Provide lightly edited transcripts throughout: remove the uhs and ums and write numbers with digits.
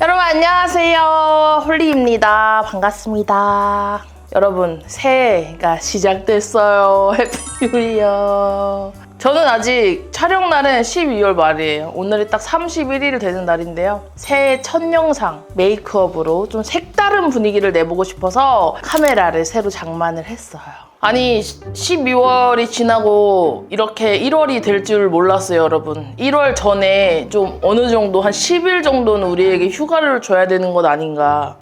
여러분 안녕하세요. 홀리입니다. 반갑습니다. 여러분 새해가 시작됐어요. 해피 뉴 이어. 저는 아직 촬영 날은 12월 말이에요. 오늘이 딱 31일 되는 날인데요. 새해 첫 영상 메이크업으로 좀 색다른 분위기를 내보고 싶어서 카메라를 새로 장만을 했어요. 아니 12월이 지나고 이렇게 1월이 될 줄 몰랐어요, 여러분. 1월 전에 좀 어느 정도 한 10일 정도는 우리에게 휴가를 줘야 되는 것 아닌가.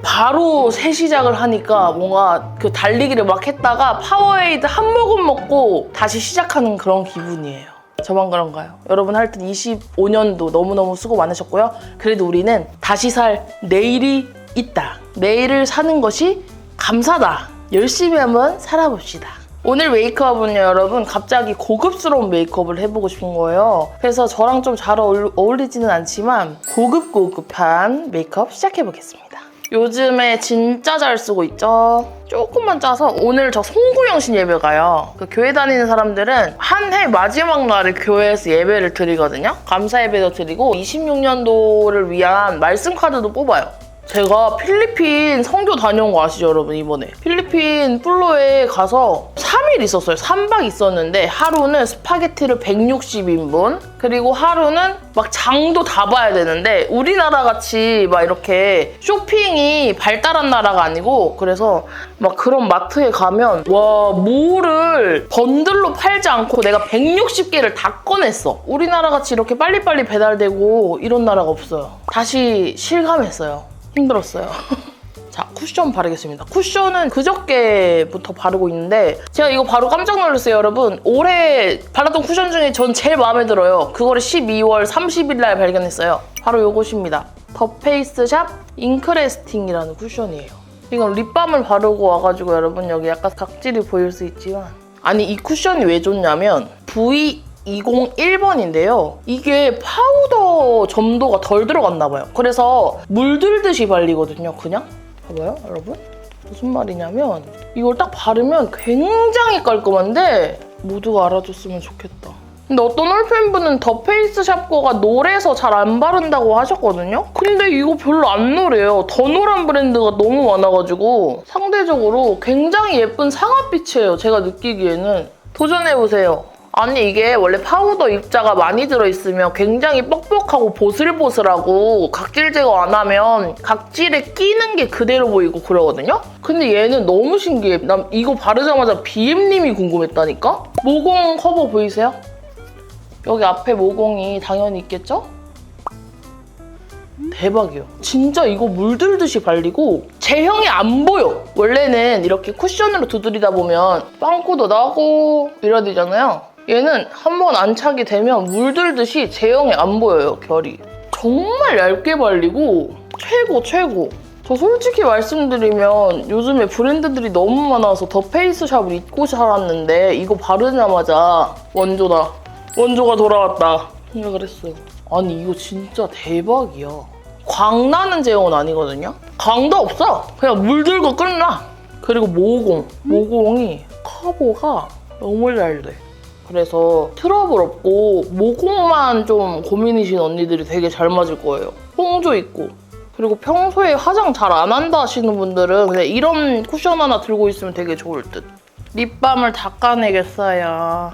바로 새 시작을 하니까 뭔가 그 달리기를 막 했다가 파워에이드 한 모금 먹고 다시 시작하는 그런 기분이에요. 저만 그런가요? 여러분 하여튼 25년도 너무너무 수고 많으셨고요. 그래도 우리는 다시 살 내일이 있다. 내일을 사는 것이 감사다. 열심히 한번 살아봅시다. 오늘 메이크업은요, 여러분 갑자기 고급스러운 메이크업을 해보고 싶은 거예요. 그래서 저랑 좀 잘 어울리지는 않지만 고급한 메이크업 시작해보겠습니다. 요즘에 진짜 잘 쓰고 있죠? 조금만 짜서 오늘 저 송구영신 예배 가요. 그 교회 다니는 사람들은 한 해 마지막 날에 교회에서 예배를 드리거든요. 감사 예배도 드리고 26년도를 위한 말씀 카드도 뽑아요. 제가 필리핀 선교 다녀온 거 아시죠, 여러분? 이번에 필리핀 플로에 가서 3일 있었어요. 3박 있었는데 하루는 스파게티를 160인분, 그리고 하루는 막 장도 다 봐야 되는데 우리나라 같이 막 이렇게 쇼핑이 발달한 나라가 아니고, 그래서 막 그런 마트에 가면 와, 뭐를 번들로 팔지 않고 내가 160개를 다 꺼냈어. 우리나라 같이 이렇게 빨리빨리 배달되고 이런 나라가 없어요. 다시 실감했어요. 힘들었어요. 자, 쿠션 바르겠습니다. 쿠션은 그저께부터 바르고 있는데 제가 이거 바로 깜짝 놀랐어요, 여러분. 올해 발랐던 쿠션 중에 전 제일 마음에 들어요. 그거를 12월 30일 날 발견했어요. 바로 이것입니다. 더 페이스샵 잉크레스팅이라는 쿠션이에요. 이건 립밤을 바르고 와가지고 여러분 여기 약간 각질이 보일 수 있지만, 아니 이 쿠션이 왜 좋냐면 V201번인데요. 이게 파우더 점도가 덜 들어갔나 봐요. 그래서 물들듯이 발리거든요, 그냥. 봐봐요, 여러분. 무슨 말이냐면 이걸 딱 바르면 굉장히 깔끔한데 모두가 알아줬으면 좋겠다. 근데 어떤 홀팬분은 더 페이스샵 거가 노래서 잘 안 바른다고 하셨거든요? 근데 이거 별로 안 노래요. 더 노란 브랜드가 너무 많아가지고 상대적으로 굉장히 예쁜 상아빛이에요, 제가 느끼기에는. 도전해보세요. 아니 이게 원래 파우더 입자가 많이 들어있으면 굉장히 뻑뻑하고 보슬보슬하고 각질 제거 안 하면 각질에 끼는 게 그대로 보이고 그러거든요? 근데 얘는 너무 신기해. 난 이거 바르자마자 BM님이 궁금했다니까? 모공 커버 보이세요? 여기 앞에 모공이 당연히 있겠죠? 대박이에요. 진짜 이거 물들듯이 발리고 제형이 안 보여. 원래는 이렇게 쿠션으로 두드리다 보면 빵꾸도 나고 이래야 되잖아요. 얘는 한번 안착이 되면 물들듯이 제형이 안 보여요, 결이. 정말 얇게 발리고 최고. 저 솔직히 말씀드리면 요즘에 브랜드들이 너무 많아서 더 페이스샵을 잊고 살았는데 이거 바르자마자 원조가 돌아왔다 이렇게 그랬어요. 아니 이거 진짜 대박이야. 광나는 제형은 아니거든요? 광도 없어. 그냥 물들고 끝나. 그리고 모공이 커버가 너무 잘 돼. 그래서 트러블 없고 모공만 좀 고민이신 언니들이 되게 잘 맞을 거예요. 홍조 있고. 그리고 평소에 화장 잘 안 한다 하시는 분들은 그냥 이런 쿠션 하나 들고 있으면 되게 좋을 듯. 립밤을 닦아내겠어요.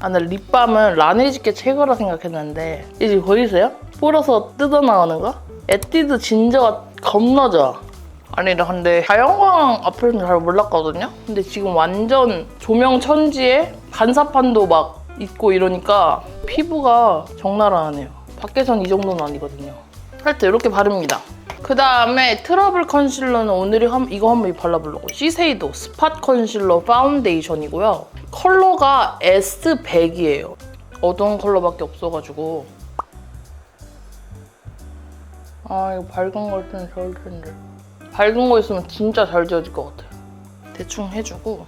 나 립밤은 라네즈께 최고라 생각했는데 이제 보이세요? 뿌려서 뜯어나오는 거? 에뛰드 진저가 겁나죠? 아니 근데 자연광 앞에서는 잘 몰랐거든요? 근데 지금 완전 조명 천지에 반사판도 막 있고 이러니까 피부가 적나라하네요. 밖에선 이 정도는 아니거든요. 하여튼 이렇게 바릅니다. 그 다음에 트러블 컨실러는 오늘 이거 한번 발라보려고. 시세이도 스팟 컨실러 파운데이션이고요. 컬러가 S100이에요. 어두운 컬러밖에 없어가지고. 아 이거 밝은 거 있으면 좋을 텐데. 밝은 거 있으면 진짜 잘 지워질 것 같아요. 대충 해주고.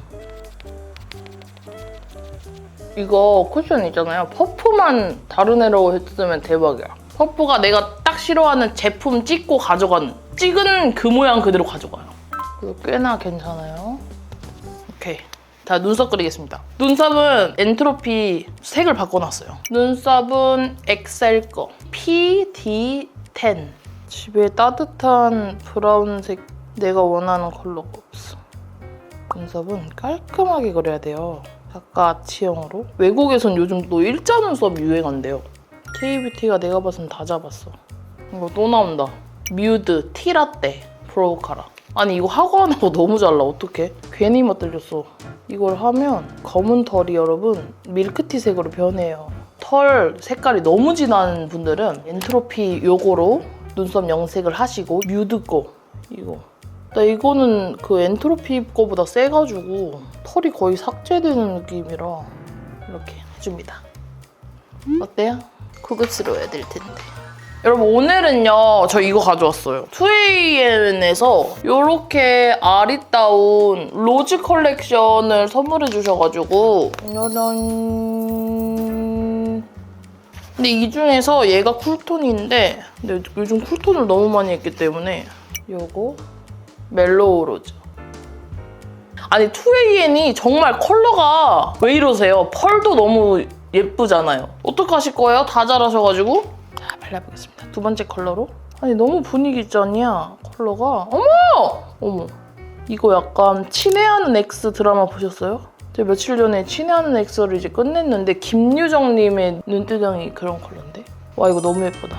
이거 쿠션 있잖아요. 퍼프만 다른 애로 했으면 대박이야. 퍼프가 내가 딱 싫어하는 제품 찍고 찍은 그 모양 그대로 가져가요. 그래서 꽤나 괜찮아요. 오케이. 자, 눈썹 그리겠습니다. 눈썹은 엔트로피 색을 바꿔놨어요. 눈썹은 엑셀 거. PD10. 집에 따뜻한 브라운색 내가 원하는 컬러가 없어. 눈썹은 깔끔하게 그려야 돼요. 작가 아치형으로. 외국에선 요즘 또 일자 눈썹 유행한대요. K뷰티가 내가 봐선 다 잡았어. 이거 또 나온다. 뮤드 티라떼 브로우 카라. 아니 이거 하고 안 하고 너무 잘나. 어떡해? 괜히 멋들렸어. 이걸 하면 검은 털이 여러분 밀크티색으로 변해요. 털 색깔이 너무 진한 분들은 엔트로피 요거로 눈썹 염색을 하시고 뮤드 거 이거. 나 이거는 그 엔트로피 거보다 세가지고 털이 거의 삭제되는 느낌이라 이렇게 해줍니다. 어때요? 고급스러워야 될 텐데. 여러분 오늘은요 저 이거 가져왔어요. 2AM에서 이렇게 아리따운 로즈 컬렉션을 선물해 주셔가지고 짜란. 근데 이 중에서 얘가 쿨톤인데 근데 요즘 쿨톤을 너무 많이 했기 때문에 요거 멜로우 로즈. 아니 2AM이 정말 컬러가 왜 이러세요? 펄도 너무 예쁘잖아요. 어떡하실 거예요? 다 잘하셔가지고 자 발라보겠습니다. 두 번째 컬러로. 아니 너무 분위기 짠이야 컬러가. 어머! 이거 약간 친애하는 엑스 드라마 보셨어요? 제가 며칠 전에 친애하는 엑스를 이제 끝냈는데 김유정님의 눈두덩이 그런 컬러인데? 와 이거 너무 예쁘다.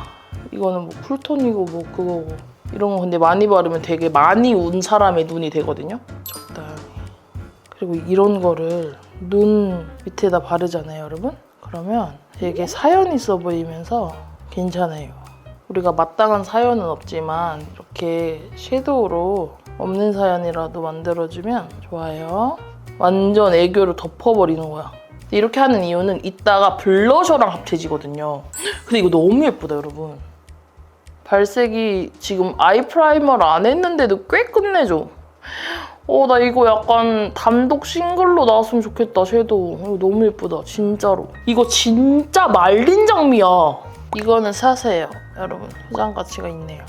이거는 뭐 쿨톤이고 뭐 그거고 이런 거 근데 많이 바르면 되게 많이 운 사람의 눈이 되거든요? 적당히. 그리고 이런 거를 눈 밑에다 바르잖아요 여러분? 그러면 되게 사연 있어 보이면서 괜찮아요. 우리가 마땅한 사연은 없지만 이렇게 섀도우로 없는 사연이라도 만들어주면 좋아요. 완전 애교를 덮어버리는 거야. 이렇게 하는 이유는 이따가 블러셔랑 합쳐지거든요. 근데 이거 너무 예쁘다 여러분. 발색이 지금 아이 프라이머를 안 했는데도 꽤 끝내줘. 나 이거 약간 단독 싱글로 나왔으면 좋겠다 섀도우. 이거 너무 예쁘다 진짜로. 이거 진짜 말린 장미야. 이거는 사세요 여러분. 소장 가치가 있네요.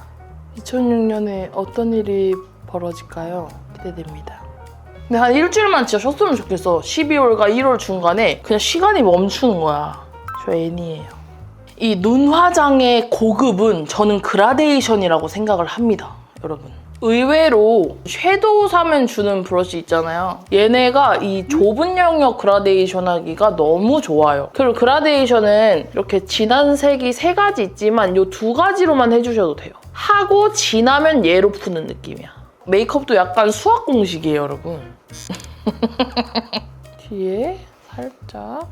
2006년에 어떤 일이 벌어질까요? 기대됩니다. 근데 한 일주일만 진짜 쉬었으면 좋겠어. 12월과 1월 중간에 그냥 시간이 멈추는 거야. 저 애니예요. 이 눈 화장의 고급은 저는 그라데이션이라고 생각을 합니다. 여러분. 의외로 섀도우 사면 주는 브러쉬 있잖아요. 얘네가 이 좁은 영역 그라데이션 하기가 너무 좋아요. 그리고 그라데이션은 이렇게 진한 색이 3가지 있지만 이 2가지로만 해주셔도 돼요. 하고 진하면 얘로 푸는 느낌이야. 메이크업도 약간 수학 공식이에요, 여러분. 뒤에 살짝.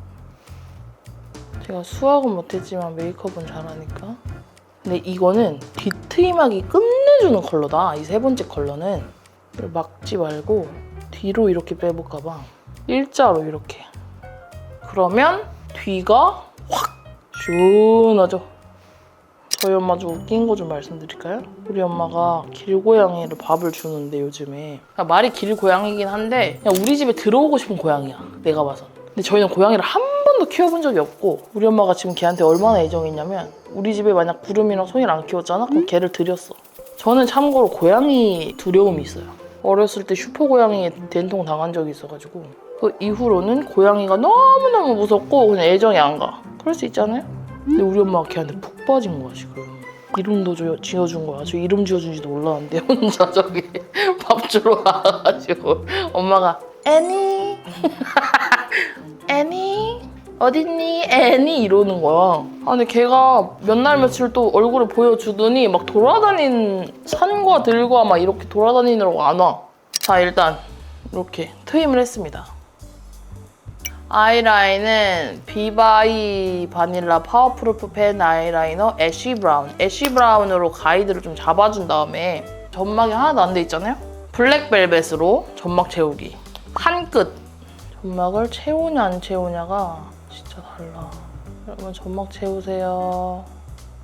제가 수학은 못했지만 메이크업은 잘하니까. 근데 이거는 뒤트임하기 끝내주는 컬러다. 이 3번째 컬러는. 이걸 막지 말고 뒤로 이렇게 빼볼까 봐. 일자로 이렇게. 그러면 뒤가 확 시원하죠. 저희 엄마 좀 웃긴 거 좀 말씀드릴까요? 우리 엄마가 길고양이를 밥을 주는데 요즘에 말이 길고양이긴 한데 그냥 우리 집에 들어오고 싶은 고양이야. 내가 봐선. 근데 저희는 고양이를 한 번도 키워본 적이 없고 우리 엄마가 지금 걔한테 얼마나 애정이 있냐면 우리 집에 만약 구름이랑 소희를 안 키웠잖아? 그럼 걔를 들였어. 저는 참고로 고양이 두려움이 있어요. 어렸을 때 슈퍼 고양이에 된통 당한 적이 있어가지고 그 이후로는 고양이가 너무너무 무섭고 그냥 애정이 안 가. 그럴 수 있잖아요? 근데 우리 엄마가 걔한테 푹 빠진 거야 지금. 이름도 지어준 거야. 저 이름 지어준지도 몰랐는데 혼자 저기 밥 주러 가가지고 엄마가 애니 애니 어딨니 애니 이러는 거야. 근데 걔가 몇 날 며칠 또 얼굴을 보여주더니 막 산과 들과 막 이렇게 돌아다니느라고 안 와. 자 일단 이렇게 트임을 했습니다. 아이라인은 비바이 바닐라 파워프루프 펜 아이라이너 애쉬 브라운. 애쉬 브라운으로 가이드를 좀 잡아준 다음에 점막이 하나도 안 돼 있잖아요? 블랙벨벳으로 점막 채우기. 한 끝. 점막을 채우냐 안 채우냐가 진짜 달라. 여러분 점막 채우세요.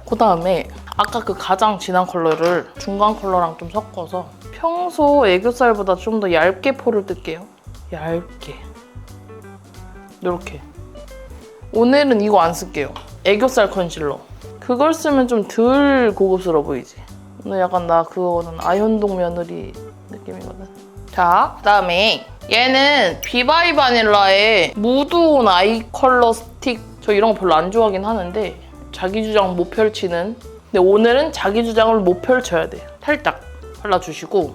그 다음에 아까 그 가장 진한 컬러를 중간 컬러랑 좀 섞어서 평소 애교살보다 좀 더 얇게 포를 뜰게요. 얇게. 이렇게. 오늘은 이거 안 쓸게요. 애교살 컨실러. 그걸 쓰면 좀 덜 고급스러워 보이지? 오늘 약간 나 그거는 아현동 며느리 느낌이거든. 자, 그다음에 얘는 비바이 바닐라의 무드온 아이 컬러 스틱. 저 이런 거 별로 안 좋아하긴 하는데 자기 주장 못 펼치는 근데 오늘은 자기 주장을 못 펼쳐야 돼. 살짝 발라주시고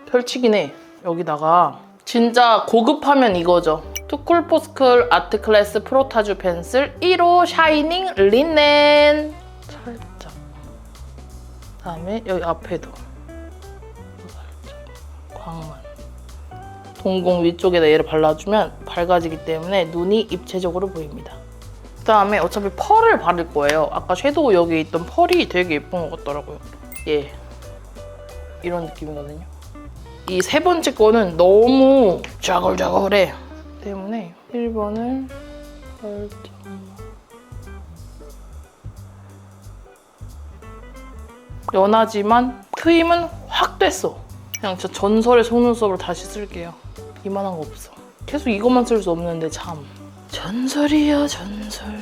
펼치긴 해. 여기다가 진짜 고급하면 이거죠. 투쿨포스쿨 아트클래스 프로타주 펜슬 1호 샤이닝 린넨. 살짝. 그다음에 여기 앞에도 살짝 광만. 동공 위쪽에다 얘를 발라주면 밝아지기 때문에 눈이 입체적으로 보입니다. 그다음에 어차피 펄을 바를 거예요. 아까 섀도우 여기 있던 펄이 되게 예쁜 것 같더라고요. 예, 이런 느낌이거든요. 이 세 번째 거는 너무 자글자글해. 때문에 1번을 살짝 연하지만 트임은 확 됐어. 그냥 진짜 전설의 속눈썹을 다시 쓸게요. 이만한 거 없어. 계속 이것만 쓸 수 없는데 참. 전설이야 전설.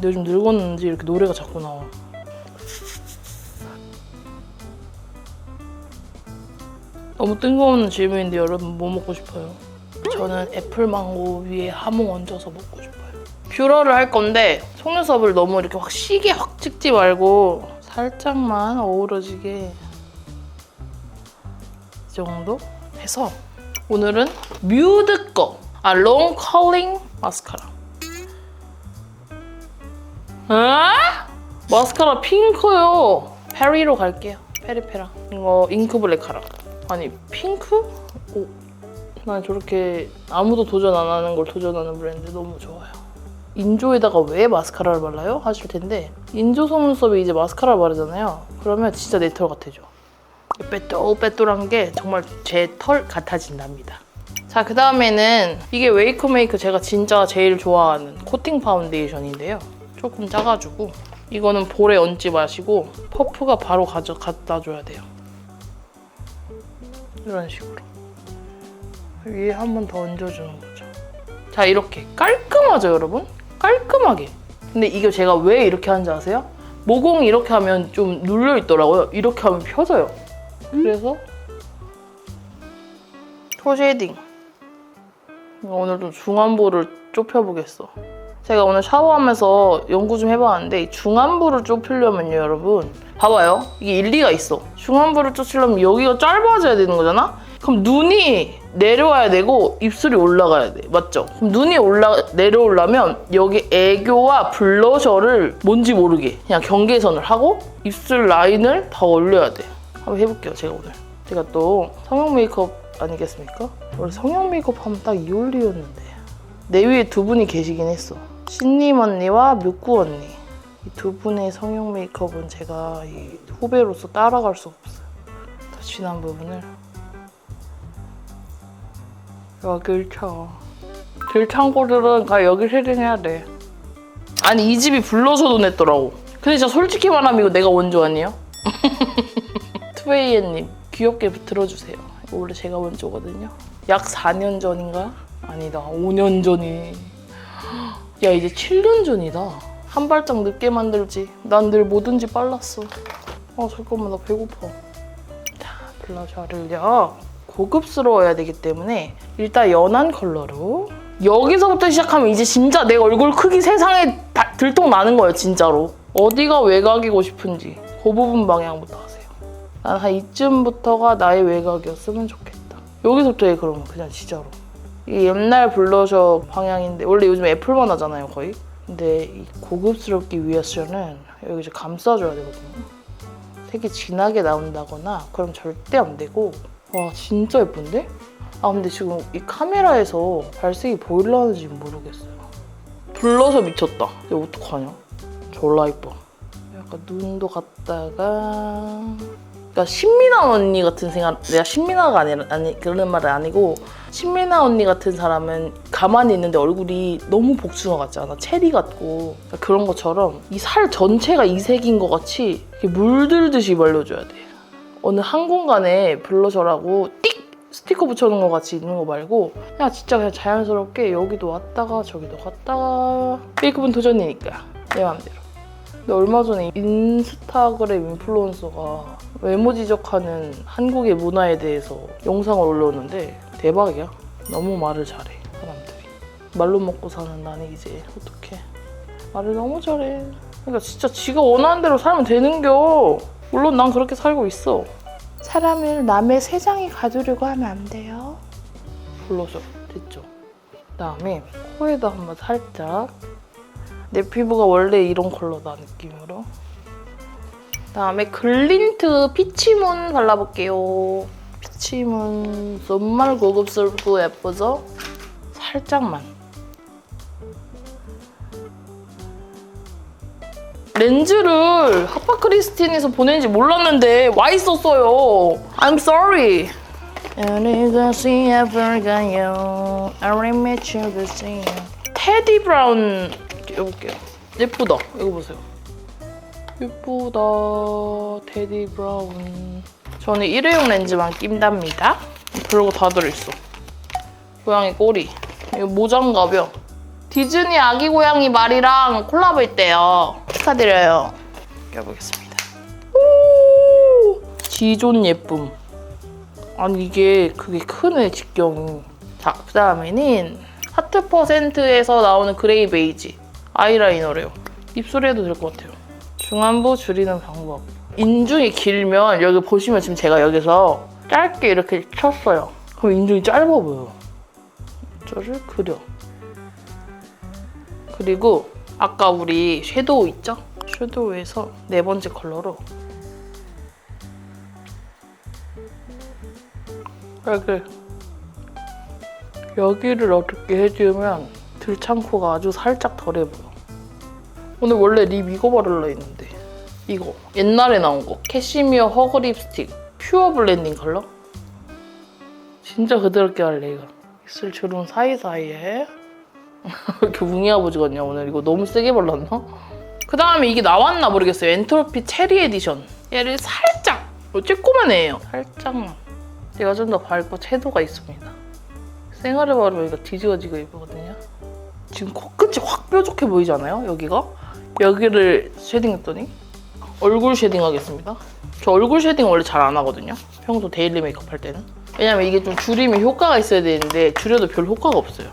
내가 요즘 늙었는지 이렇게 노래가 자꾸 나와. 너무 뜬금없는 질문인데 여러분 뭐 먹고 싶어요? 저는 애플망고 위에 하몽 얹어서 먹고 싶어요. 뷰러를 할 건데 속눈썹을 너무 이렇게 확 시게 확 찍지 말고 살짝만 어우러지게 이 정도 해서 오늘은 뮤드 거 롱 컬링 마스카라. 마스카라 핑크요. 페리로 갈게요. 페리페라. 이거 잉크 블랙 카라. 아니 핑크? 오, 난 저렇게 아무도 도전 안 하는 걸 도전하는 브랜드 너무 좋아요. 인조에다가 왜 마스카라를 발라요? 하실 텐데 인조 속눈썹에 이제 마스카라를 바르잖아요. 그러면 진짜 내 털 같아져. 빼뚤빼뚤한 게 정말 제 털 같아진답니다. 자, 그 다음에는 이게 웨이크메이크 제가 진짜 제일 좋아하는 코팅 파운데이션인데요. 조금 짜가지고 이거는 볼에 얹지 마시고 퍼프가 바로 갖다 줘야 돼요. 이런 식으로 위에 한 번 더 얹어주는 거죠. 자, 이렇게 깔끔하죠 여러분? 깔끔하게. 근데 이게 제가 왜 이렇게 하는지 아세요? 모공이 이렇게 하면 좀 눌려있더라고요. 이렇게 하면 펴져요. 그래서 토 쉐이딩. 오늘 좀 중안부를 좁혀보겠어. 제가 오늘 샤워하면서 연구 좀 해봤는데 중안부를 좁히려면요 여러분 봐봐요. 이게 일리가 있어. 중안부를 좁히려면 여기가 짧아져야 되는 거잖아? 그럼 눈이 내려와야 되고 입술이 올라가야 돼. 맞죠? 그럼 눈이 내려오려면 여기 애교와 블러셔를 뭔지 모르게 그냥 경계선을 하고 입술 라인을 더 올려야 돼. 한번 해볼게요 제가 오늘. 제가 또 성형 메이크업 아니겠습니까? 원래 성형 메이크업 하면 딱 이 올리였는데 내 위에 두 분이 계시긴 했어. 신님 언니와 뮤꾸 언니. 이 두 분의 성형 메이크업은 제가 이 후배로서 따라갈 수 없어요. 더 진한 부분을 여길 쳐. 들창고들은 다 여기 쉐딩해야 돼. 아니 이 집이 블러셔도 냈더라고. 근데 진짜 솔직히 말하면 이거 내가 원조 아니에요? 투웨이엔님 귀엽게 들어주세요. 이거 원래 제가 원조거든요. 약 4년 전인가? 아니다 5년 전이. 야 이제 7년 전이다. 한 발짝 늦게 만들지. 난 늘 뭐든지 빨랐어. 잠깐만 나 배고파. 자 블러셔를요. 고급스러워야 되기 때문에 일단 연한 컬러로 여기서부터 시작하면 이제 진짜 내 얼굴 크기 세상에 들통나는 거예요 진짜로. 어디가 외곽이고 싶은지 그 부분 방향부터 하세요. 난 한 이쯤부터가 나의 외곽이었으면 좋겠다. 여기서부터 해 그러면 그냥 진짜로. 이게 옛날 블러셔 방향인데 원래 요즘 애플만 하잖아요 거의. 근데 이 고급스럽기 위해서는 여기 이제 감싸줘야 되거든요. 색이 진하게 나온다거나 그럼 절대 안 되고. 와 진짜 예쁜데? 근데 지금 이 카메라에서 발색이 보일라는지 모르겠어요. 블러셔 미쳤다. 이거 어떡하냐? 졸라 예뻐. 약간 눈도 갔다가 그러니까 신민아 언니 같은 생각. 내가 신민아가 아니 그런 말은 아니고 신민아 언니 같은 사람은 가만히 있는데 얼굴이 너무 복숭아 같지 않아? 체리 같고 그러니까 그런 것처럼 이 살 전체가 이색인 것 같이 이렇게 물들듯이 발려줘야 돼. 어느 한 공간에 블러셔라고 띡 스티커 붙여놓은 것 같이 있는 거 말고 그냥 진짜 그냥 자연스럽게 여기도 왔다가 저기도 갔다가 메이크업은 도전이니까 내 맘대로. 근데 얼마 전에 인스타그램 인플루언서가 외모 지적하는 한국의 문화에 대해서 영상을 올렸는데 대박이야. 너무 말을 잘해 사람들이. 말로 먹고 사는 나는 이제 어떡해. 말을 너무 잘해. 그러니까 진짜 지가 원하는 대로 살면 되는겨. 물론 난 그렇게 살고 있어. 사람을 남의 세상에 가두려고 하면 안 돼요. 블러셔 됐죠? 그다음에 코에도 한번 살짝. 내 피부가 원래 이런 컬러다 느낌으로. 그다음에 글린트 피치문 발라볼게요. 피치문 정말 고급스럽고 예쁘죠? 살짝만. 렌즈를 하파크리스틴에서 보낸지 몰랐는데 와 있었어요. I'm sorry. 테디 브라운 해볼게요. 예쁘다. 이거 보세요. 예쁘다. 테디 브라운. 저는 일회용 렌즈만 낀답니다. 별거 다 들어있어. 고양이 꼬리. 이거 모자인가벼. 디즈니 아기 고양이 말이랑 콜라보 했대요. 축하드려요. 껴보겠습니다. 오! 지존 예쁨. 아니 이게 그게 크네 직경이. 자, 그 다음에는 하트 퍼센트에서 나오는 그레이 베이지 아이라이너래요. 입술에 해도 될 것 같아요. 중안부 줄이는 방법. 인중이 길면 여기 보시면 지금 제가 여기서 짧게 이렇게 쳤어요. 그럼 인중이 짧아 보여요. 저를 그려. 그리고 아까 우리 섀도우 있죠? 섀도우에서 네 번째 컬러로 이렇게 여기를 어떻게 해주면 들창코가 아주 살짝 덜해 보여. 오늘 원래 립 이거 바르려 했는데 이거 옛날에 나온 거 캐시미어 허그 립스틱 퓨어 블렌딩 컬러? 진짜 그대롭게 할래 이거. 입술 주름 사이사이에 왜 이렇게 웅이 아버지 같냐 오늘. 이거 너무 세게 발랐나? 그 다음에 이게 나왔나 모르겠어요. 엔트로피 체리 에디션. 얘를 살짝 쬐꼬만 해요. 살짝만. 얘가 좀 더 밝고 채도가 있습니다. 생얼에 바르면 이거 뒤집어지고 예쁘거든요. 지금 코끝이 확 뾰족해 보이지 않아요? 여기가? 여기를 쉐딩했더니 얼굴 쉐딩 하겠습니다. 저 얼굴 쉐딩 원래 잘 안 하거든요. 평소 데일리 메이크업 할 때는. 왜냐면 이게 좀 줄이면 효과가 있어야 되는데 줄여도 별 효과가 없어요.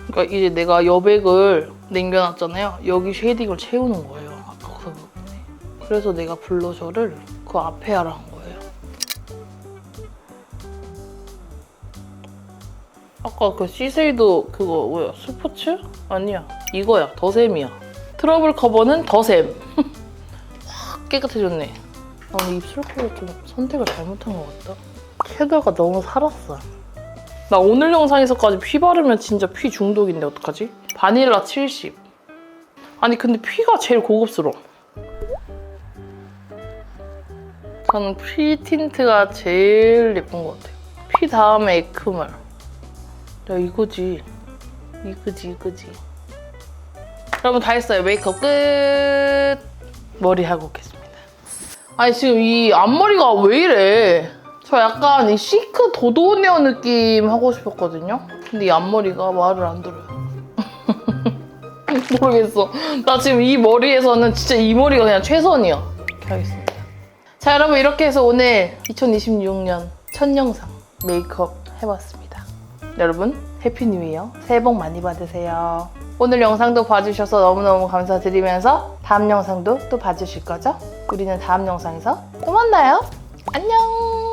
그러니까 이제 내가 여백을 남겨놨잖아요. 여기 쉐딩을 채우는 거예요. 아까 그 부분에. 그래서 내가 블러셔를 그 앞에 하라 한 거예요. 아까 그 시세이도 그거 뭐야? 스포츠? 아니야. 이거야. 더샘이야. 트러블 커버는 더샘. 확 깨끗해졌네. 아니 입술 컬러 좀 선택을 잘못한 것 같다. 섀도우가 너무 살았어. 나 오늘 영상에서까지 피 바르면 진짜 피 중독인데 어떡하지? 바닐라 70. 아니 근데 피가 제일 고급스러워. 저는 피 틴트가 제일 예쁜 것 같아요. 피 다음에 에크멀. 야 이거지. 이거지. 여러분 다 했어요. 메이크업 끝. 머리 하고 오겠습니다. 아니 지금 이 앞머리가 왜 이래? 저 약간 이 시크 도도네어 느낌 하고 싶었거든요? 근데 이 앞머리가 말을 안 들어요. 모르겠어. 나 지금 이 머리에서는 진짜 이 머리가 그냥 최선이야. 이렇게 하겠습니다. 자 여러분 이렇게 해서 오늘 2026년 첫 영상 메이크업 해봤습니다. 여러분 해피 뉴 이어. 새해 복 많이 받으세요. 오늘 영상도 봐주셔서 너무너무 감사드리면서 다음 영상도 또 봐주실 거죠? 우리는 다음 영상에서 또 만나요. 안녕.